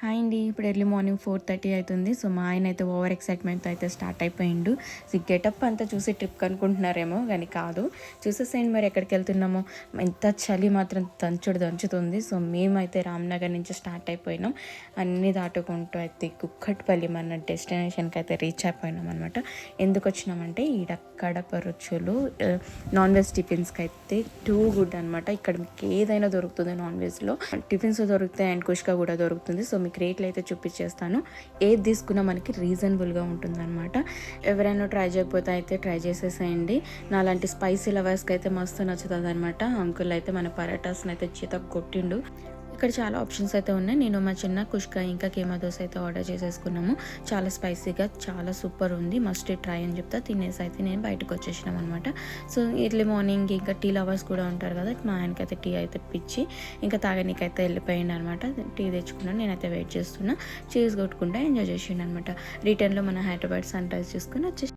Hi అండి. ఇప్పుడు early morning 4:30 అవుతుంది. సో మా ఆయన అయితే ఓవర్ ఎక్సైట్మెంట్తో అయితే స్టార్ట్ అయిపోయిండు. సో గెటప్ అంతా చూసి ట్రిప్ అనుకుంటున్నారేమో కానీ కాదు. చూసేసేయండి మరి ఎక్కడికి వెళ్తున్నామో. ఎంత చలి మాత్రం దంచుతుంది. సో మేమైతే రామ్నగర్ నుంచి స్టార్ట్ అయిపోయినాం. అన్నీ దాటుకుంటూ అయితే కుక్కట్పల్లి మన డెస్టినేషన్కి అయితే రీచ్ అయిపోయినాం అనమాట. ఎందుకు వచ్చినామంటే ఈడ కడప రుచులు నాన్ వెజ్ టిఫిన్స్కి అయితే టూ గుడ్ అనమాట. ఇక్కడ మీకు ఏదైనా దొరుకుతుంది నాన్ వెజ్లో. టిఫిన్స్ దొరుకుతాయి అండ్ కుష్కా కూడా దొరుకుతుంది. సో మీకు రేట్లు అయితే చూపించేస్తాను. ఏది తీసుకున్నా మనకి రీజనబుల్గా ఉంటుందన్నమాట. ఎవరైనా ట్రై చేయకపోతే అయితే ట్రై చేసేసేయండి. నాలాంటి స్పైసీ లవర్స్కి అయితే మస్తు నచ్చుతుంది అనమాట. అంకుల్ అయితే మన పరాటాస్ని అయితే చేత కొట్టిండు. ఇక్కడ చాలా ఆప్షన్స్ అయితే ఉన్నాయి. నేను మా చిన్న కుష్కా ఇంకా కీమా దోశ అయితే ఆర్డర్ చేసేసుకున్నాము. చాలా స్పైసీగా చాలా సూపర్ ఉంది. మస్ట్ ట్రై అని చెప్తా. తినేసి అయితే నేను బయటకు వచ్చేసినాం అనమాట. సో ఎర్లీ మార్నింగ్ ఇంకా టీ లవర్స్ కూడా ఉంటారు కదా, మా ఆయనకైతే టీ అయితే పిచ్చి ఇంకా తాగనీకైతే వెళ్ళిపోయింది అనమాట. టీ తెచ్చుకున్నాను. నేనైతే వెయిట్ చేస్తున్నా. చీజ్ కొట్టుకుంటా ఎంజాయ్ చేసిండు అనమాట. రిటర్న్లో మన హైదరాబాద్ సన్ రైజ్ చూసుకుని వచ్చేసి